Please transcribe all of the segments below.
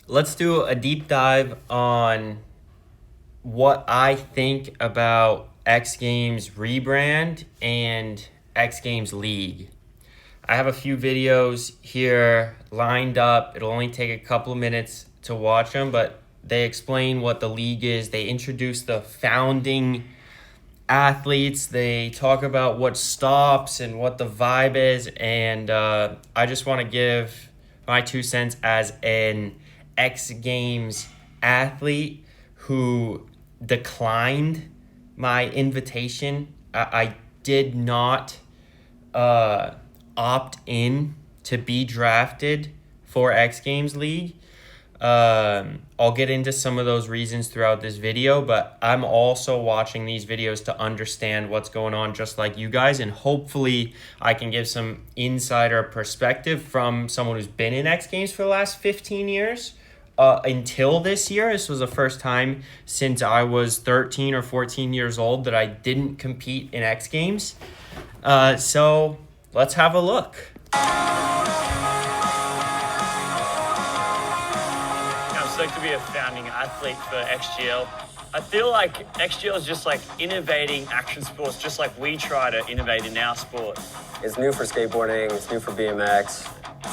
let's do a deep dive on what I think about X Games rebrand and X Games League. I have a few videos here lined up. It'll only take a couple of minutes to watch them, but they explain what the league is. They introduce the founding athletes. They talk about what stops and what the vibe is. And I just want to give my 2 cents as an X Games athlete who declined my invitation. I did not opt in to be drafted for X Games League. I'll get into some of those reasons throughout this video, but I'm also watching these videos to understand what's going on just like you guys, and hopefully I can give some insider perspective from someone who's been in X Games for the last 15 years. Until this year, this was the first time since I was 13 or 14 years old that I didn't compete in X Games. So let's have a look. I'm stoked to be a founding athlete for XGL. I feel like XGL is just like innovating action sports, just like we try to innovate in our sport. It's new for skateboarding, it's new for BMX,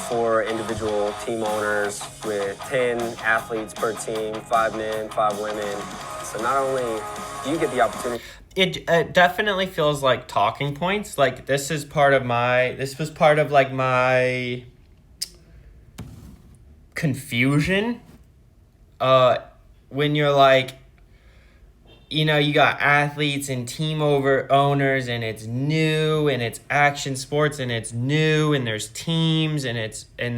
for individual team owners with 10 athletes per team, 5 men, 5 women. So not only do you get the opportunity. It definitely feels like talking points. Like this was part of my confusion. When you're like, you got athletes and team owners, and it's new, and it's action sports, and it's new, and there's teams, and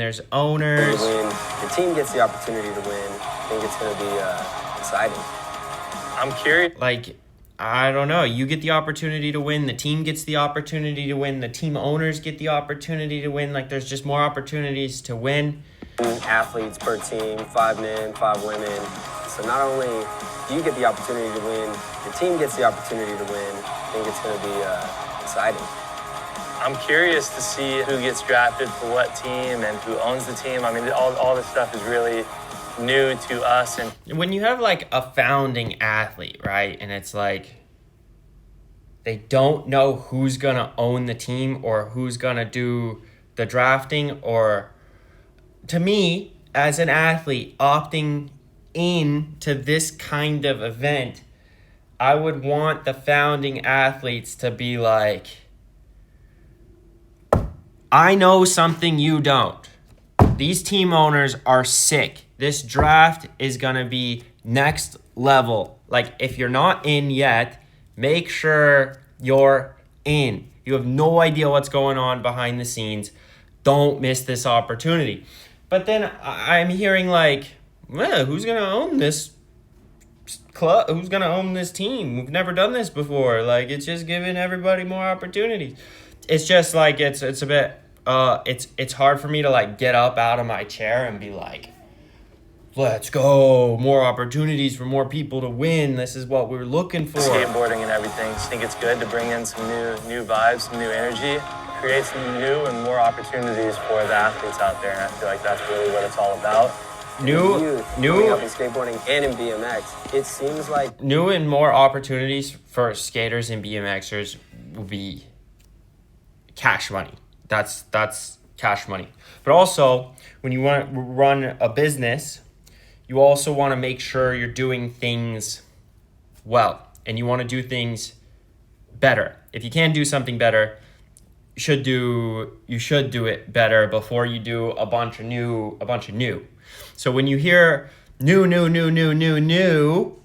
there's owners. When the team gets the opportunity to win, I think it's going to be exciting. I'm curious. Like, I don't know. You get the opportunity to win. The team gets the opportunity to win. The team owners get the opportunity to win. Like, there's just more opportunities to win. Athletes per team, 5 men, 5 women. So not only do you get the opportunity to win, the team gets the opportunity to win. I think it's going to be exciting. I'm curious to see who gets drafted for what team and who owns the team. I mean, all this stuff is really new to us. And when you have like a founding athlete, right, and it's like they don't know who's going to own the team or who's going to do the drafting, or to me, as an athlete opting in to this kind of event, I would want the founding athletes to be like, I know something you don't. These team owners are sick. This draft is going to be next level. Like, if you're not in yet, make sure you're in. You have no idea what's going on behind the scenes. Don't miss this opportunity. But then I'm hearing like, well, who's going to own this club? Who's going to own this team? We've never done this before. Like, it's just giving everybody more opportunities. It's just like, it's a bit, it's hard for me to like get up out of my chair and be like, let's go, more opportunities for more people to win. This is what we're looking for. Skateboarding and everything. I think it's good to bring in some new vibes, some new energy, create some new and more opportunities for the athletes out there. And I feel like that's really what it's all about. New up in skateboarding and in BMX. It seems like new and more opportunities for skaters and BMXers will be cash money. That's cash money. But also, when you want to run a business, you also want to make sure you're doing things well, and you want to do things better. If you can do something better, you should do it better before you do a bunch of new. So when you hear new,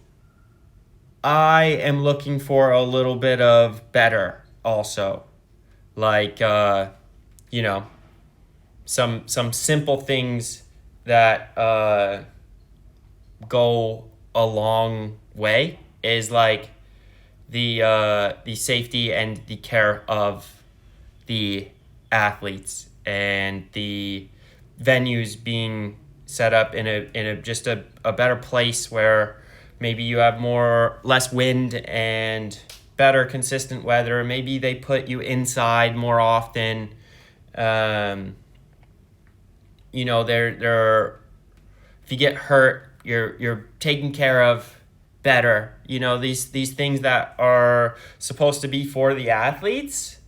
I am looking for a little bit of better also. Like, some simple things that go a long way is like the safety and the care of the athletes, and the venues being set up in a just a better place where maybe you have less wind and better consistent weather. Maybe they put you inside more often. There If you get hurt, you're taken care of better. You know, these things that are supposed to be for the athletes.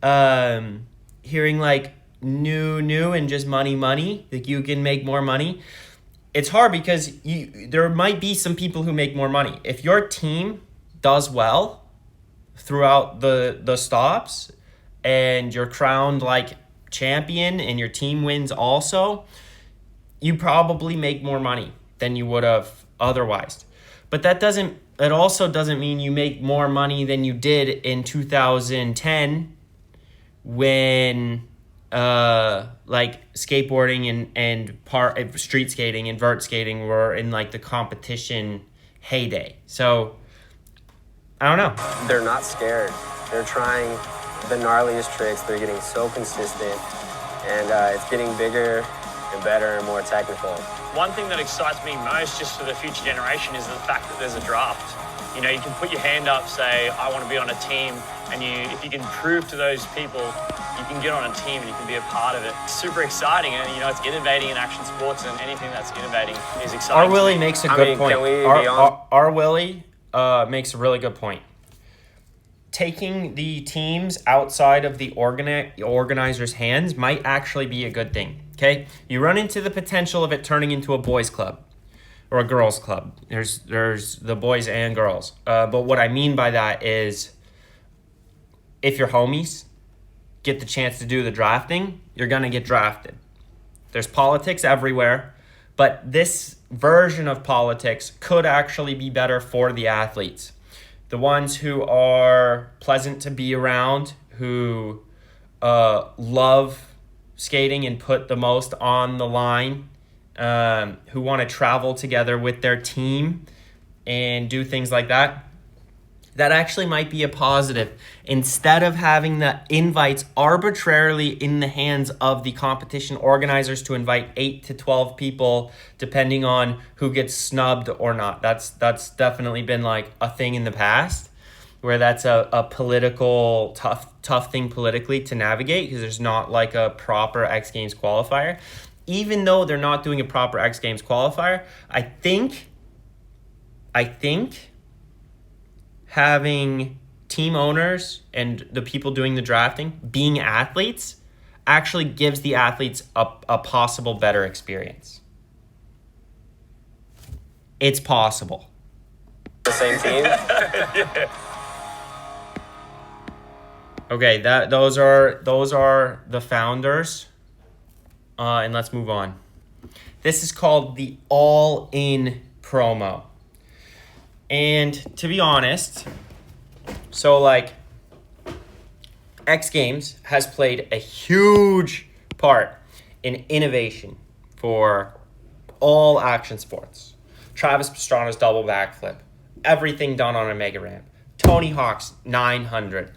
Hearing like new and just money, like you can make more money. It's hard because there might be some people who make more money. If your team does well throughout the stops and you're crowned like champion and your team wins also, you probably make more money than you would have otherwise. But it also doesn't mean you make more money than you did in 2010 when like skateboarding and street skating and vert skating were in like the competition heyday. So I don't know. They're not scared. They're trying the gnarliest tricks. They're getting so consistent, and it's getting bigger and better and more technical. One thing that excites me most just for the future generation is the fact that there's a draft. You know, you can put your hand up, say, I want to be on a team, and if you can prove to those people you can get on a team and you can be a part of it. It's super exciting, and you know, it's innovating in action sports, and anything that's innovating is exciting. Our Willie makes a good point. Can we be on? Our Willie makes a really good point. Taking the teams outside of the organizer's hands might actually be a good thing. Okay, you run into the potential of it turning into a boys' club or a girls' club. There's the boys and girls. But what I mean by that is, if your homies get the chance to do the drafting, you're gonna get drafted. There's politics everywhere, but this version of politics could actually be better for the athletes. The ones who are pleasant to be around, who love skating and put the most on the line, who want to travel together with their team and do things like that, that actually might be a positive. Instead of having the invites arbitrarily in the hands of the competition organizers to invite 8 to 12 people, depending on who gets snubbed or not. That's definitely been like a thing in the past, where that's a political, tough thing politically to navigate, because there's not like a proper X Games qualifier. Even though they're not doing a proper X Games qualifier, I think having team owners and the people doing the drafting being athletes actually gives the athletes a possible better experience. It's possible. The same team. Okay, those are the founders. And let's move on. This is called the all-in promo. And to be honest, so like X Games has played a huge part in innovation for all action sports. Travis Pastrana's double backflip, everything done on a mega ramp. Tony Hawk's 900.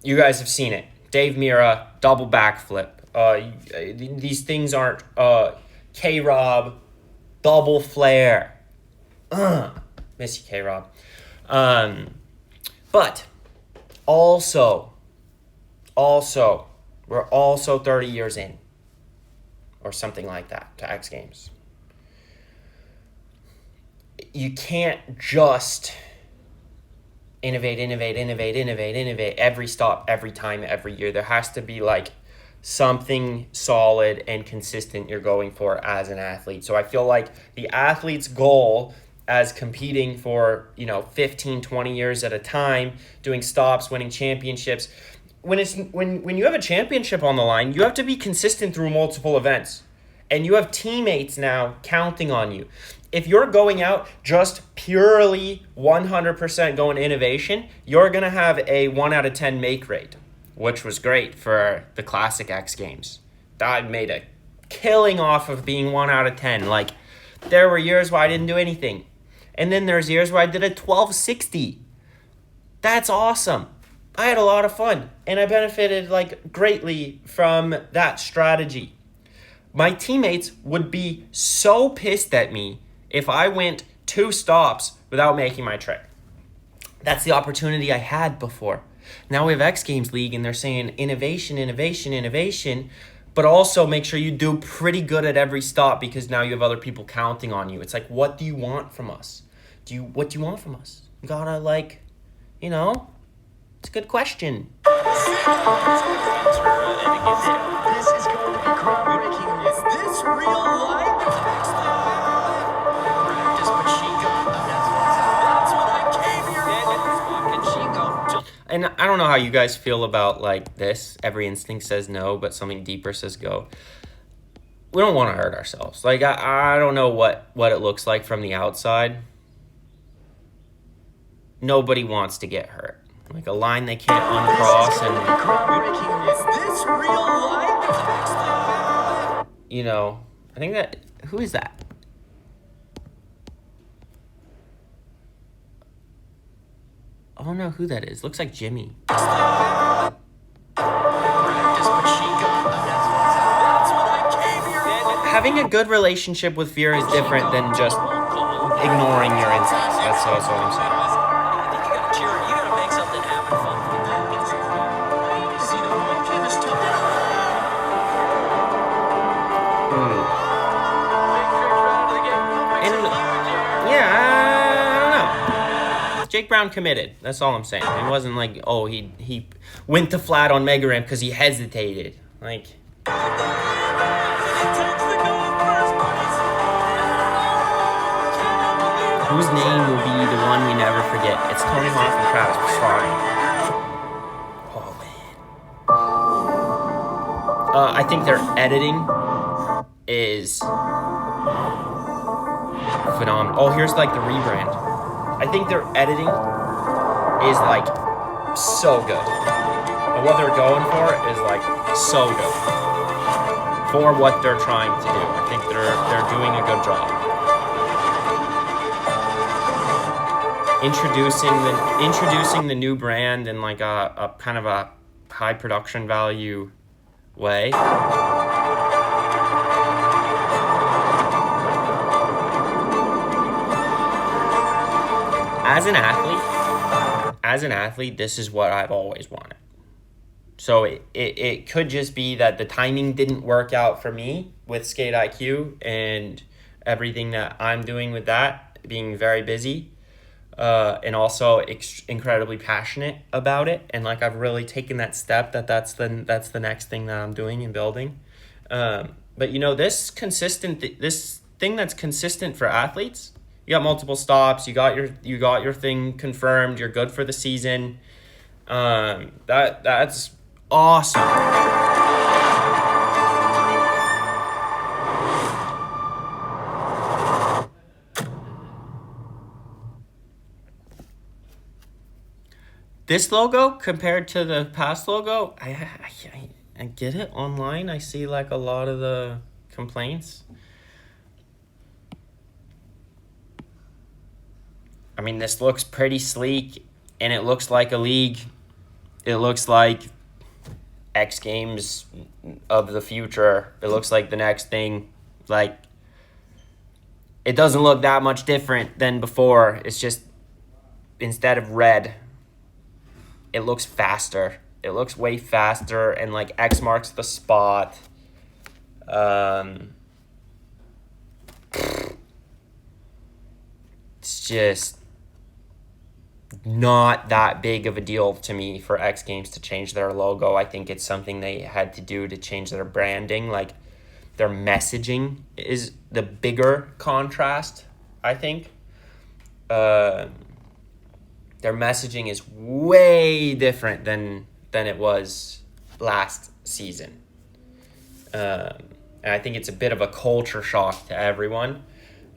You guys have seen it. Dave Mira, double backflip. These things aren't K-Rob, double flare. Miss you, K-Rob. But also, we're also 30 years in, or something like that, to X Games. You can't just innovate every stop, every time, every year. There has to be like something solid and consistent you're going for as an athlete. So I feel like the athlete's goal as competing for, 15, 20 years at a time, doing stops, winning championships, when you have a championship on the line, you have to be consistent through multiple events. And you have teammates now counting on you. If you're going out just purely 100% going innovation, you're going to have a 1 out of 10 make rate, which was great for the classic X Games. That made a killing off of being 1 out of 10. Like, there were years where I didn't do anything. And then there's years where I did a 1260. That's awesome. I had a lot of fun, and I benefited greatly from that strategy. My teammates would be so pissed at me if I went 2 stops without making my trick. That's the opportunity I had before. Now we have X Games League, and they're saying innovation. but also make sure you do pretty good at every stop, because now you have other people counting on you. It's like, what do you want from us? What do you want from us? You gotta, like, you know, it's a good question. This is going to be groundbreaking. Is this real life? Practice Pachinko. That's what I came here for. And I don't know how you guys feel about, like, this. Every instinct says no, but something deeper says go. We don't want to hurt ourselves. Like, I don't know what it looks like from the outside. Nobody wants to get hurt. Like a line they can't uncross, and Is this real life? you know, I think that, who is that? I don't know who that is. Looks like Jimmy. Practice Pachinko. That's what I came here for. Having a good relationship with fear is different than just ignoring your instincts. That's what I'm saying. I think you gotta make something happen fun for the kids. See the one kid is tough. And yeah, I don't know. Jake Brown committed. That's all I'm saying. It wasn't like, oh, he went to flat on Mega Ramp because he hesitated. Like, whose name will be the one we never forget? It's Tony Hawk and Travis Pastrana. Oh man. I think their editing is phenomenal. Oh, here's like the rebrand. I think their editing is like so good. And what they're going for is like so good for what they're trying to do. I think they're doing a good job. Introducing the new brand in like a kind of a high production value way. As an athlete, this is what I've always wanted. So it could just be that the timing didn't work out for me with Skate IQ and everything that I'm doing with that, being very busy. And also incredibly passionate about it, and like I've really taken that step that's the next thing that I'm doing and building. But you know, this thing that's consistent for athletes. You got multiple stops. You got your thing confirmed. You're good for the season. That's awesome. This logo compared to the past logo, I get it online. I see like a lot of the complaints. I mean, this looks pretty sleek, and it looks like a league. It looks like X Games of the future. It looks like the next thing. Like, it doesn't look that much different than before. It's just, instead of red, it looks faster. It looks way faster, and like X marks the spot. It's just not that big of a deal to me for X Games to change their logo. I think it's something they had to do to change their branding. Like, their messaging is the bigger contrast, I think. Their messaging is way different than it was last season. And I think it's a bit of a culture shock to everyone.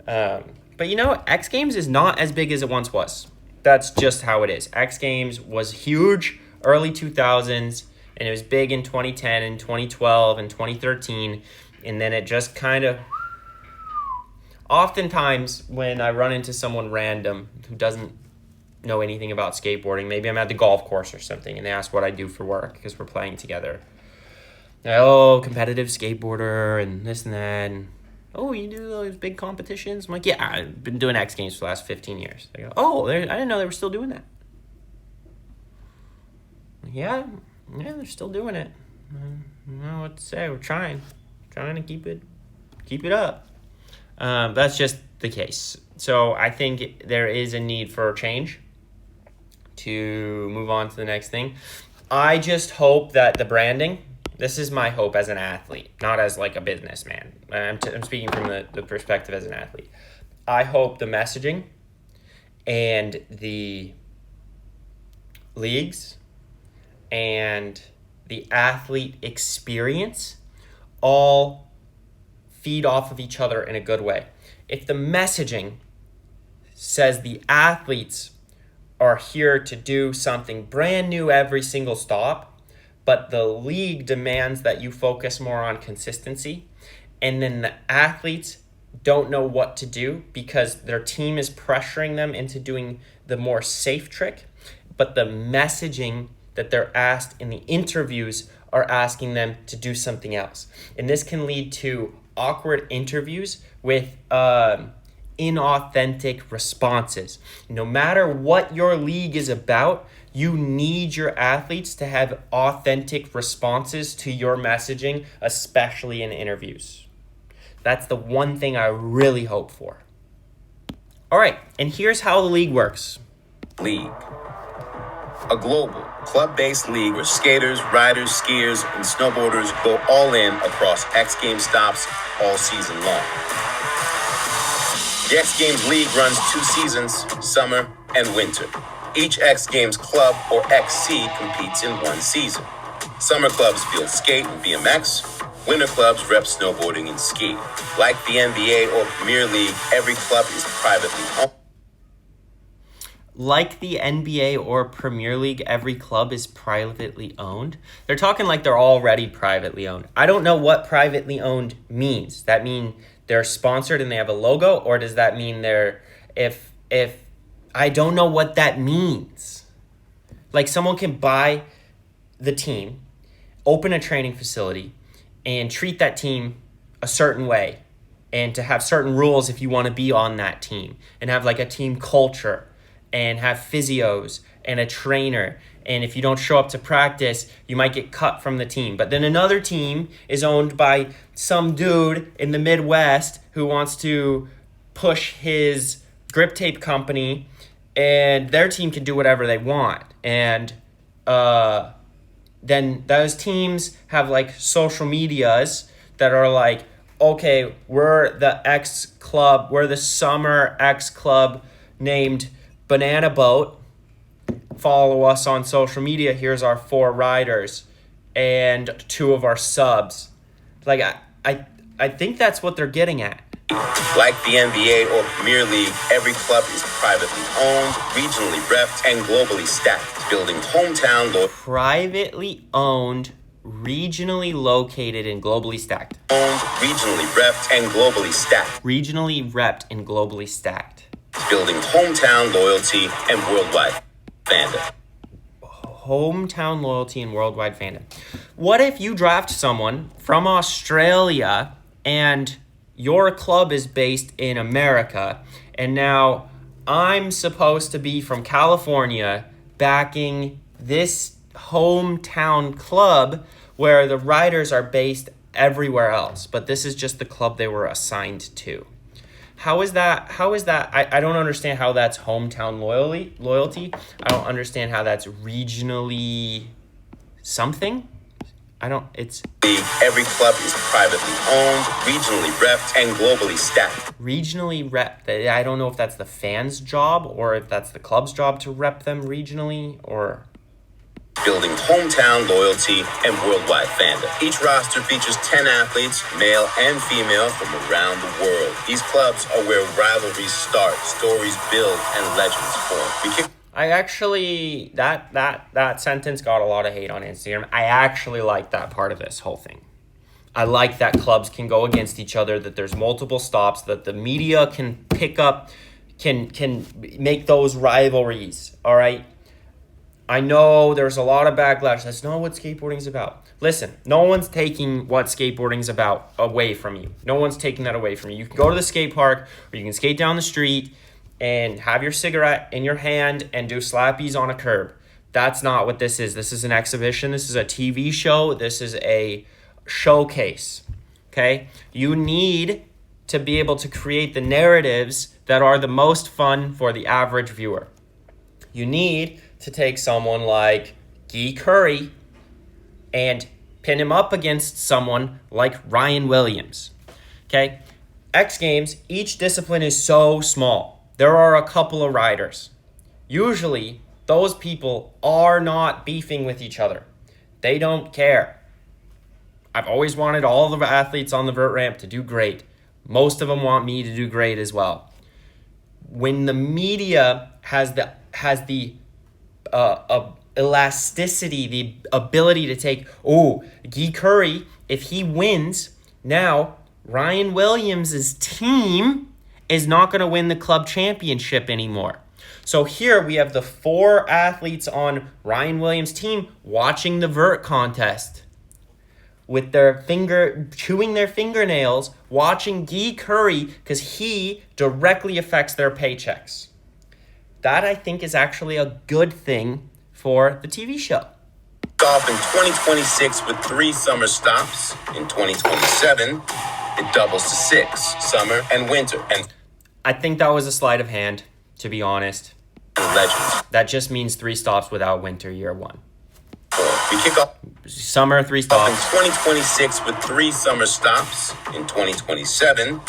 But you know, X Games is not as big as it once was. That's just how it is. X Games was huge early 2000s, and it was big in 2010 and 2012 and 2013, and then it just kind of... Oftentimes, when I run into someone random who doesn't know anything about skateboarding, maybe I'm at the golf course or something, and they ask what I do for work because we're playing together. They're like, oh, competitive skateboarder and this and that, and oh, you do those big competitions? I'm like, yeah, I've been doing X Games for the last 15 years. They go, oh, I didn't know they were still doing that. I'm like, yeah, they're still doing it. I don't know what to say. We're trying to keep it up. That's just the case. So I think there is a need for a change to move on to the next thing. I just hope that the branding, this is my hope as an athlete, not as like a businessman. I'm speaking from the perspective as an athlete. I hope the messaging and the leagues and the athlete experience all feed off of each other in a good way. If the messaging says the athletes are here to do something brand new every single stop, but the league demands that you focus more on consistency, and then the athletes don't know what to do because their team is pressuring them into doing the more safe trick, but the messaging that they're asked in the interviews are asking them to do something else. And this can lead to awkward interviews with inauthentic responses. No matter what your league is about, you need your athletes to have authentic responses to your messaging, especially in interviews. That's the one thing I really hope for. All right, and here's how the league works. League. A global, club-based league where skaters, riders, skiers, and snowboarders go all in across X Games stops all season long. The X Games League runs 2 seasons, summer and winter. Each X Games club, or XC, competes in 1 season. Summer clubs field skate and BMX. Winter clubs rep snowboarding and skiing. Like the NBA or Premier League, every club is privately owned. Like the NBA or Premier League, every club is privately owned. They're talking like they're already privately owned. I don't know what privately owned means. That mean they're sponsored and they have a logo, or does that mean they're if I don't know what that means. Like someone can buy the team, open a training facility, and treat that team a certain way, and to have certain rules if you want to be on that team, and have like a team culture, and have physios and a trainer. And if you don't show up to practice, you might get cut from the team. But then another team is owned by some dude in the Midwest who wants to push his grip tape company, and their team can do whatever they want. And then those teams have like social medias that are like, okay, we're the X club, we're the summer X club named Banana Boat. Follow us on social media. Here's our 4 riders and 2 of our subs. Like I think that's what they're getting at. Like the NBA or Premier League, every club is privately owned, regionally repped, and globally stacked, building hometown loyalty. Privately owned, regionally located, and globally stacked. Owned, regionally repped, and globally stacked. Regionally repped and globally stacked. Building hometown loyalty and worldwide fandom. Hometown loyalty and worldwide fandom. What if you draft someone from Australia and your club is based in America, and now I'm supposed to be from California backing this hometown club where the riders are based everywhere else, but this is just the club they were assigned to? How is that? I don't understand how that's hometown loyalty. I don't understand how that's regionally something. Every club is privately owned, regionally repped, and globally stacked. Regionally rep. I don't know if that's the fans' job or if that's the club's job to rep them regionally, or building hometown loyalty and worldwide fandom. Each roster features 10 athletes, male and female, from around the world. These clubs are where rivalries start, stories build, and legends form. I actually, that sentence got a lot of hate on Instagram. I actually like that part of this whole thing. I like that clubs can go against each other, that there's multiple stops, that the media can pick up, can make those rivalries, all right? I know there's a lot of backlash. That's not what skateboarding is about. Listen, no one's taking what skateboarding is about away from you. No one's taking that away from you. You can go to the skate park, or you can skate down the street and have your cigarette in your hand and do slappies on a curb. That's not what this is. This is an exhibition. This is a TV show. This is a showcase. Okay? You need to be able to create the narratives that are the most fun for the average viewer. You need to take someone like Guy Curry and pin him up against someone like Ryan Williams. Okay? X Games, each discipline is so small. There are a couple of riders. Usually, those people are not beefing with each other. They don't care. I've always wanted all the athletes on the vert ramp to do great. Most of them want me to do great as well. When the media has the elasticity, the ability to take, Guy Curry, if he wins, now Ryan Williams' team is not going to win the club championship anymore. So here we have the 4 athletes on Ryan Williams' team watching the vert contest with their chewing their fingernails, watching Guy Curry because he directly affects their paychecks. That, I think, is actually a good thing for the TV show. Golf in 2026 with 3 summer stops. In 2027, it doubles to 6, summer and winter. And I think that was a sleight of hand, to be honest. Legends. That just means 3 stops without winter year 1. 4. We kick off Summer, 3 in stops. 2026 with 3 summer stops. In 2027,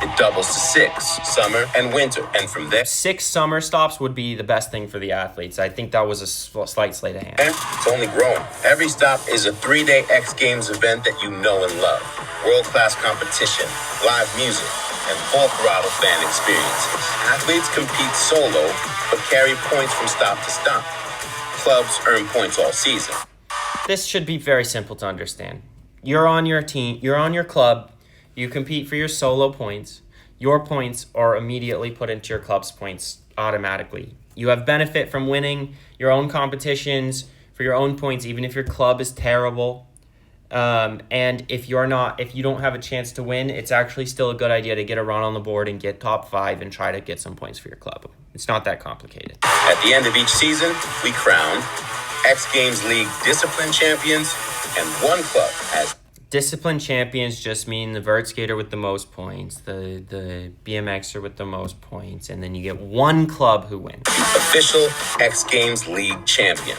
it doubles to 6, summer and winter. And from there, 6 summer stops would be the best thing for the athletes. I think that was a slight sleight of hand. it's only growing. Every stop is a 3-day X Games event that you know and love. World-class competition, live music, and full throttle fan experiences. Athletes compete solo, but carry points from stop to stop. Clubs earn points all season. This should be very simple to understand. You're on your team, you're on your club, you compete for your solo points. Your points are immediately put into your club's points automatically. You have benefit from winning your own competitions for your own points, even if your club is terrible. And if you don't have a chance to win, it's actually still a good idea to get a run on the board and get top 5 and try to get some points for your club. It's not that complicated. At the end of each season, we crown X Games League Discipline Champions and one club as Discipline champions just mean the vert skater with the most points, the BMXer with the most points, and then you get one club who wins. official X Games League champion.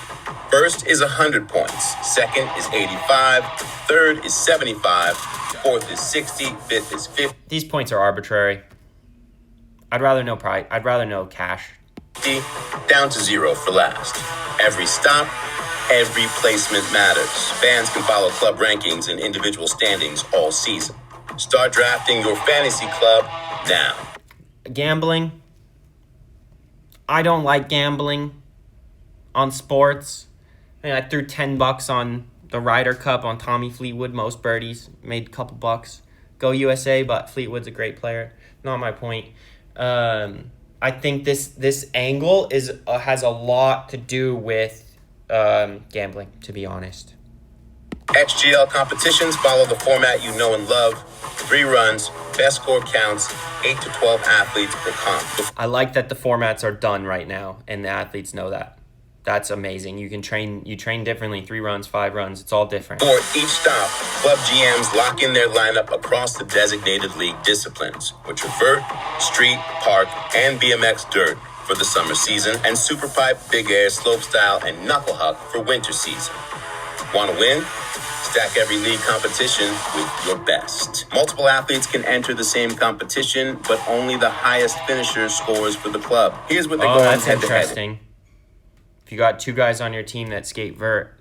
First is 100 points, second is 85, third is 75, fourth is 60, fifth is 50, These points are arbitrary. I'd rather know prize. I'd rather know cash. down to 0 for last. Every stop, every placement matters. Fans can follow club rankings and individual standings all season. Start drafting your fantasy club now. Gambling. I don't like gambling on sports. I threw $10 on the Ryder Cup on Tommy Fleetwood, most birdies, made a couple bucks. Go USA, but Fleetwood's a great player. Not my point. I think this angle has a lot to do with gambling, to be honest. XGL competitions follow the format you know and love. 3 runs, best score counts, 8 to 12 athletes per comp. I like that the formats are done right now, and the athletes know that. That's amazing. You train differently, 3 runs, 5 runs, it's all different. For each stop, club GMs lock in their lineup across the designated league disciplines, which are vert, street, park, and BMX dirt for the summer season, and superpipe, big air, slopestyle, and knuckle huck for winter season. Want to win? Stack every league competition with your best. Multiple athletes can enter the same competition, but only the highest finisher scores for the club. Here's what they go on That's head to head. interesting. If you got 2 guys on your team that skate vert,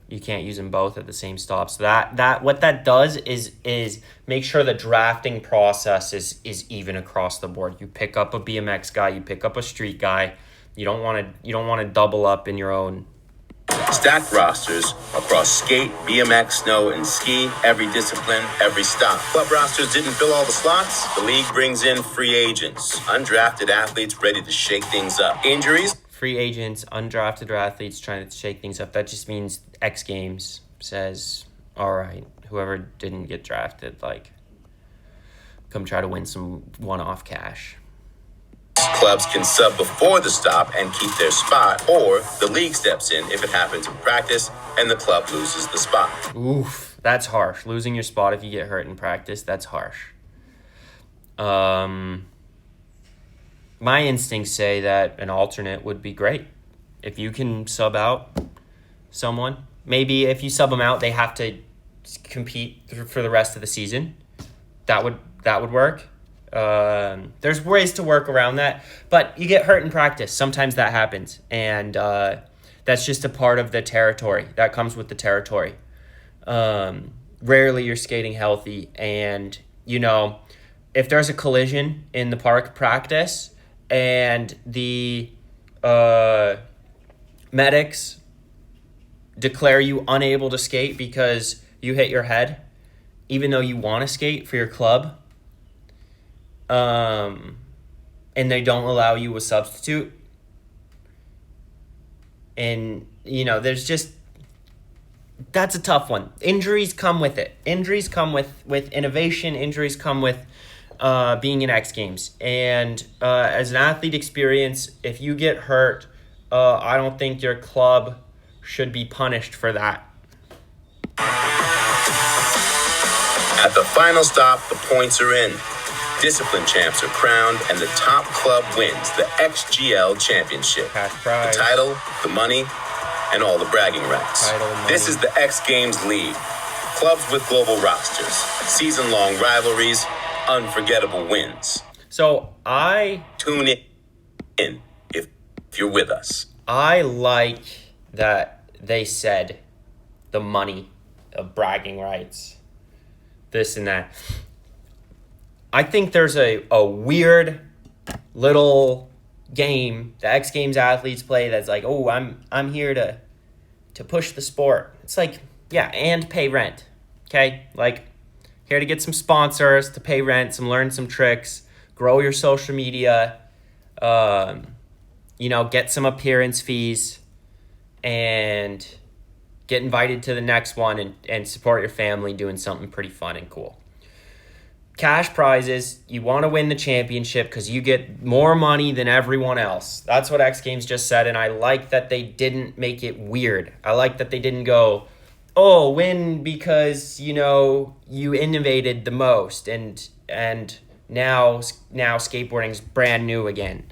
you can't use them both at the same stop. So that what that does is make sure the drafting process is even across the board. You pick up a BMX guy, you pick up a street guy. You don't want to double up in your own. Stacked rosters across skate, BMX, snow, and ski, every discipline, every stop. Club rosters didn't fill all the slots. The league brings in free agents, undrafted athletes ready to shake things up. Injuries? Free agents, undrafted athletes trying to shake things up. That just means X Games says, all right, whoever didn't get drafted, come try to win some one-off cash. Clubs can sub before the stop and keep their spot, or the league steps in if it happens in practice and the club loses the spot. Oof, that's harsh. Losing your spot if you get hurt in practice, that's harsh. My instincts say that an alternate would be great. If you can sub out someone, maybe if you sub them out, they have to compete for the rest of the season. That would work. There's ways to work around that, but you get hurt in practice. Sometimes that happens, and that's just a part of the territory. That comes with the territory. Rarely you're skating healthy, and if there's a collision in the park practice and the medics declare you unable to skate because you hit your head, even though you want to skate for your club, and they don't allow you a substitute, and there's just, that's a tough one. Injuries come with it. Injuries come with innovation. Injuries come with being in X Games. And as an athlete experience, if you get hurt, I don't think your club should be punished for that. At the final stop, the points are in. Discipline champs are crowned, and the top club wins the XGL Championship. Cash prize. The title, the money, and all the bragging rights. This is the X Games League. Clubs with global rosters, season-long rivalries, unforgettable wins. So Tune in if you're with us. I like that they said the money of bragging rights, this and that. I think there's a weird little game the X Games athletes play that's like, oh, I'm here to push the sport. It's like, yeah, and pay rent. Okay? Like, here to get some sponsors, to pay rent, learn some tricks, grow your social media, get some appearance fees, and get invited to the next one and support your family doing something pretty fun and cool. Cash prizes, you want to win the championship because you get more money than everyone else. That's what X Games just said, and I like that they didn't make it weird. I like that they didn't go, oh, win because, you innovated the most, and now skateboarding's brand new again.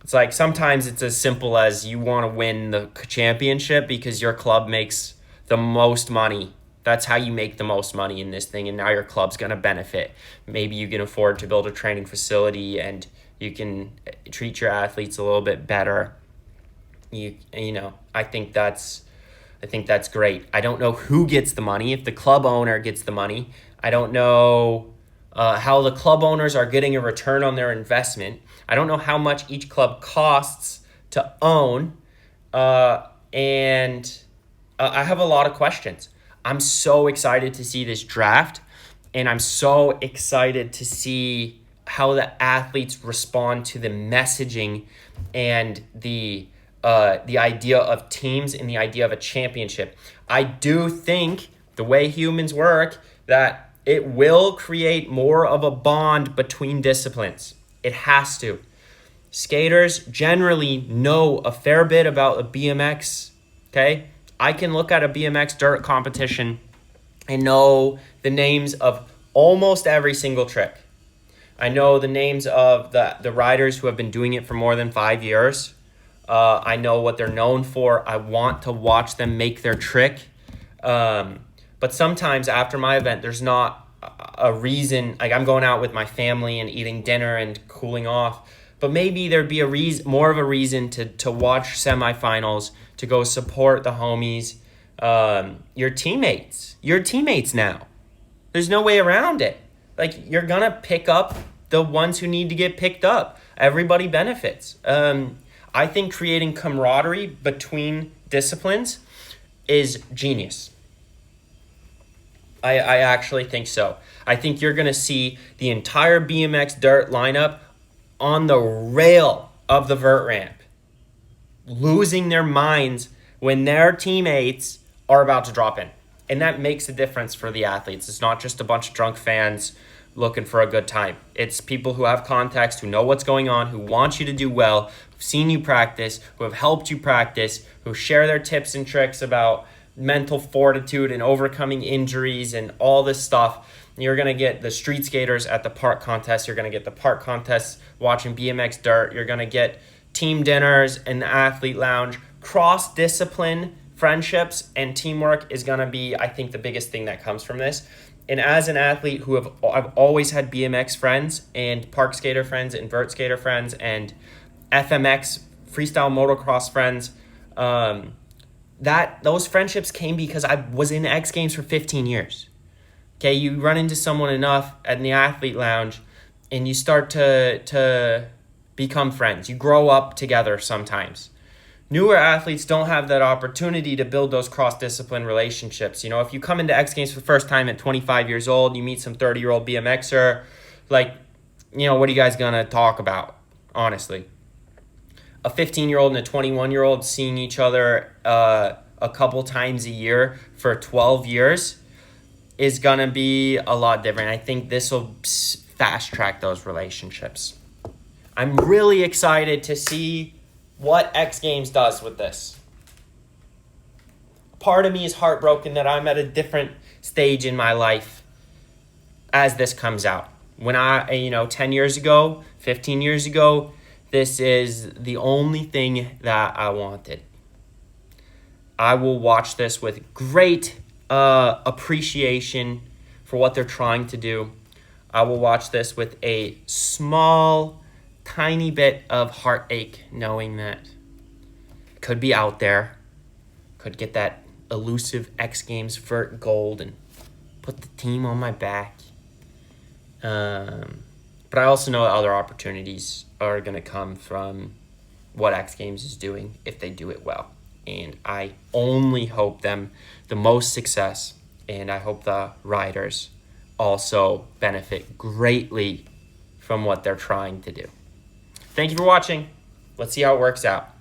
It's like sometimes it's as simple as you want to win the championship because your club makes the most money. That's how you make the most money in this thing, and now your club's going to benefit. Maybe you can afford to build a training facility and you can treat your athletes a little bit better. I think that's great. I don't know who gets the money, if the club owner gets the money. I don't know how the club owners are getting a return on their investment. I don't know how much each club costs to own. And I have a lot of questions. I'm so excited to see this draft, and I'm so excited to see how the athletes respond to the messaging and the idea of teams and the idea of a championship. I do think the way humans work, that it will create more of a bond between disciplines. It has to. Skaters generally know a fair bit about a BMX, okay? I can look at a BMX dirt competition and know the names of almost every single trick. I know the names of the riders who have been doing it for more than 5 years. I know what they're known for. I want to watch them make their trick. But sometimes after my event, there's not a reason. Like, I'm going out with my family and eating dinner and cooling off. But maybe there'd be more of a reason to watch semifinals, to go support the homies, your teammates now. There's no way around it. Like, you're going to pick up the ones who need to get picked up. Everybody benefits. I think creating camaraderie between disciplines is genius. I actually think so. I think you're going to see the entire BMX dirt lineup on the rail of the vert ramp, losing their minds when their teammates are about to drop in. And that makes a difference for the athletes. It's not just a bunch of drunk fans looking for a good time. It's people who have context, who know what's going on, who want you to do well, who've seen you practice, who have helped you practice, who share their tips and tricks about mental fortitude and overcoming injuries and all this stuff. You're going to get the street skaters at the park contest. You're going to get the park contests watching BMX dirt. You're going to get team dinners in the athlete lounge. Cross-discipline friendships and teamwork is going to be, I think, the biggest thing that comes from this. And as an athlete who I've always had BMX friends and park skater friends and vert skater friends and FMX freestyle motocross friends, those friendships came because I was in X Games for 15 years. Okay, you run into someone enough in the athlete lounge and you start to become friends. You grow up together sometimes. Newer athletes don't have that opportunity to build those cross-discipline relationships. You know, if you come into X Games for the first time at 25 years old, you meet some 30-year-old BMXer, like, you know, what are you guys going to talk about, honestly? A 15-year-old and a 21-year-old seeing each other a couple times a year for 12 years is going to be a lot different. I think this will fast-track those relationships. I'm really excited to see what X Games does with this. Part of me is heartbroken that I'm at a different stage in my life as this comes out. When 10 years ago, 15 years ago, this is the only thing that I wanted. I will watch this with great appreciation for what they're trying to do. I will watch this with a small, tiny bit of heartache, knowing that could be out there, could get that elusive X Games vert gold and put the team on my back. But I also know that other opportunities are going to come from what X Games is doing if they do it well. And I only hope them the most success, and I hope the riders also benefit greatly from what they're trying to do. Thank you for watching. Let's see how it works out.